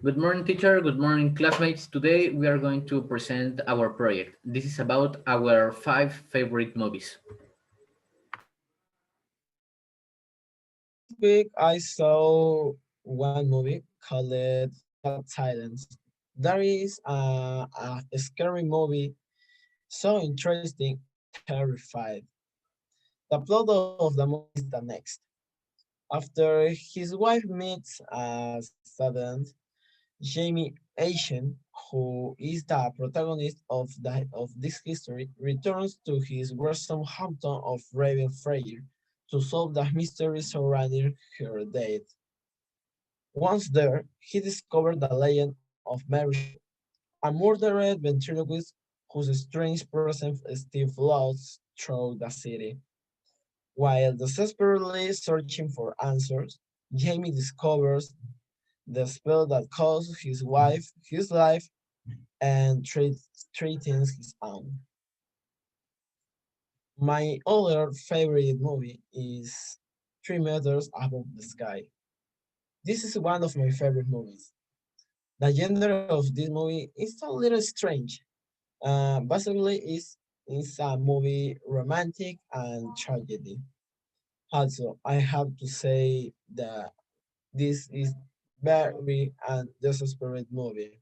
Good morning, teacher. Good morning, classmates. Today we are going to present our project. This is about our 5 favorite movies. Last week I saw one movie called Dead Silence. That is a scary movie, so interesting and terrified. The plot of the movie is the next. After his wife meets a student, Jamie Asian, who is the protagonist of this history, returns to his gruesome hometown of Raven Freyer to solve the mystery surrounding her death. Once there, he discovered the legend of Mary Shelley, a murdered ventriloquist whose strange presence still floats through the city. While desperately searching for answers, Jamie discovers the spell that caused his life and threatens his own. My other favorite movie is 3 Meters Above the Sky. This is one of my favorite movies. The genre of this movie is a little strange. Basically, it's a movie romantic and tragedy. Also, I have to say that this is very and desperate movie.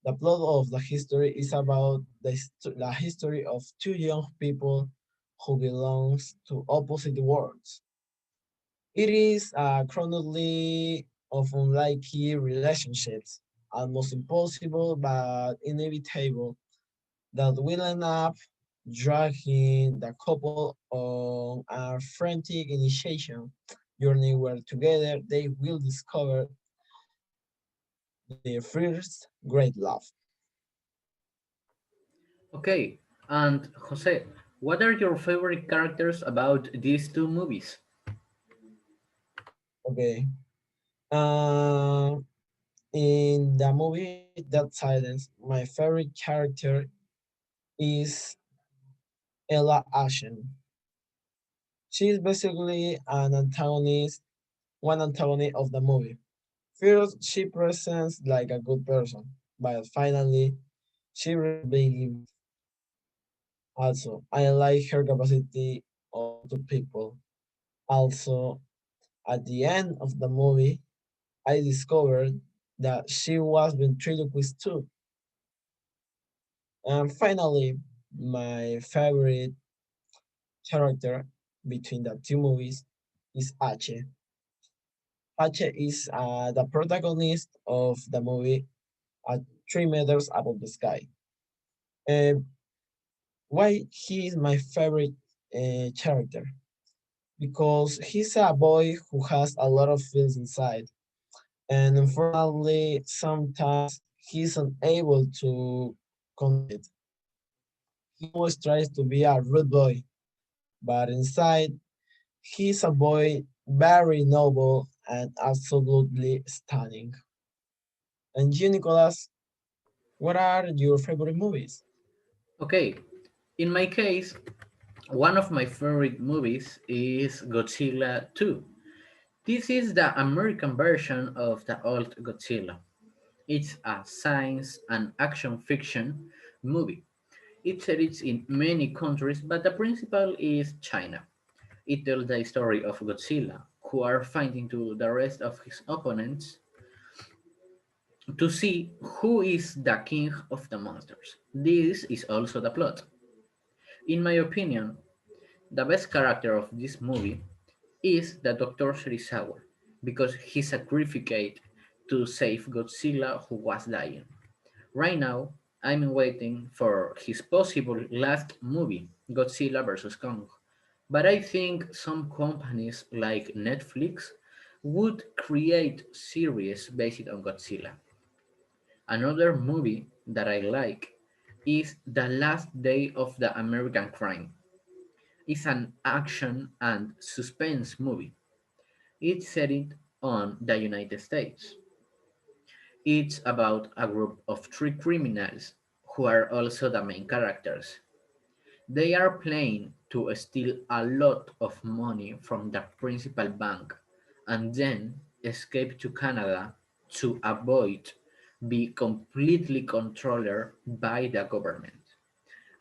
The plot of the history is about the history of two young people who belongs to opposite worlds. It is a chronology of unlikely relationships, almost impossible but inevitable, that will end up dragging the couple on a frantic initiation journey where together they will discover their first great love. Okay, and Jose, what are your favorite characters about these two movies? Okay. Uh, in the movie That Silence, my favorite character is Ella Ashen. She is basically one antagonist of the movie. First, she presents like a good person, but finally, she reveals being evil. Also, I like her capacity to people. Also, at the end of the movie, I discovered that she was ventriloquist too. And finally, my favorite character between the two movies is Ache. Ache is the protagonist of the movie at 3 Meters Above the Sky. Uh, why he is my favorite character? Because he's a boy who has a lot of feels inside, and unfortunately, sometimes he's unable to control it. He always tries to be a rude boy, but inside, he's a boy very noble and absolutely stunning. And you, Nicolas, what are your favorite movies? Okay, in my case, one of my favorite movies is Godzilla 2. This is the American version of the old Godzilla. It's a science and action fiction movie. It sells in many countries, but the principal is China. It tells the story of Godzilla, who are fighting to the rest of his opponents to see who is the king of the monsters. This is also the plot. In my opinion, the best character of this movie is the Dr. Serizawa, because he sacrificed to save Godzilla who was dying. Right now, I'm waiting for his possible last movie, Godzilla vs. Kong. But I think some companies like Netflix would create series based on Godzilla. Another movie that I like is The Last Day of the American Crime. It's an action and suspense movie. It's set on the United States. It's about a group of 3 criminals who are also the main characters. They are planning to steal a lot of money from the principal bank and then escape to Canada to avoid be completely controlled by the government.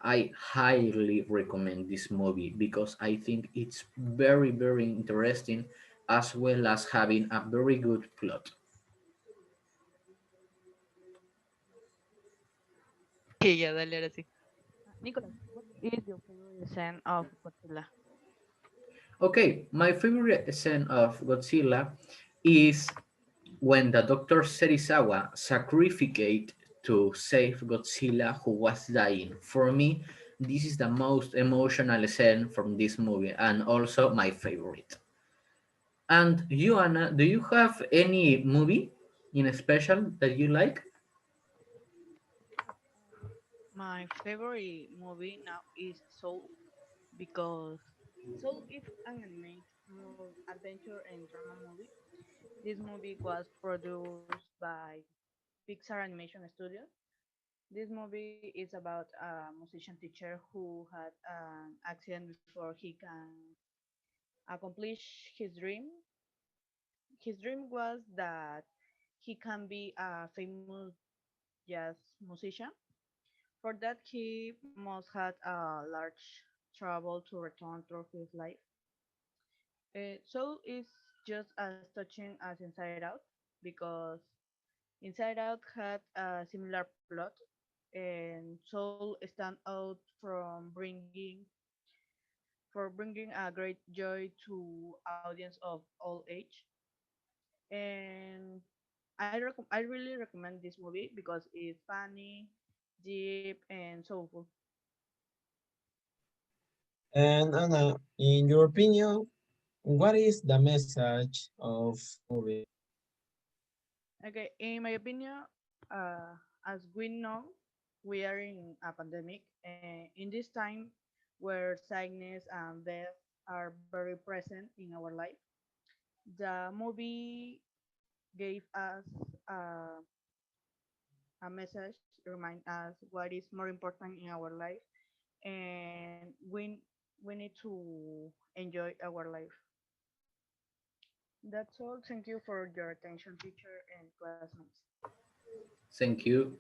I highly recommend this movie because I think it's very, very interesting as well as having a very good plot. Okay, ya, dale, ahora sí. Nicolas, what is your favorite scene of Godzilla? Okay, my favorite scene of Godzilla is when the Dr. Serizawa sacrificed to save Godzilla who was dying. For me, this is the most emotional scene from this movie and also my favorite. And you, Anna, do you have any movie in special that you like? Yes, my favorite movie now is Soul because Soul is an anime, adventure and drama movie. This movie was produced by Pixar Animation Studios. This movie is about a musician teacher who had an accident before he can accomplish his dream. His dream was that he can be a famous jazz musician. For that, he must have a large trouble to return through his life. So it's just as touching as Inside Out because Inside Out had a similar plot, and Soul stand out for bringing a great joy to audience of all age. And I really recommend this movie because it's funny, deep, and soulful. And Anna, in your opinion, what is the message of movie? Okay, in my opinion, as we know, we are in a pandemic, and in this time where sadness and death are very present in our life, the movie gave us a message, remind us what is more important in our life, and we need to enjoy our life. That's all. Thank you for your attention, teacher and classmates. Thank you.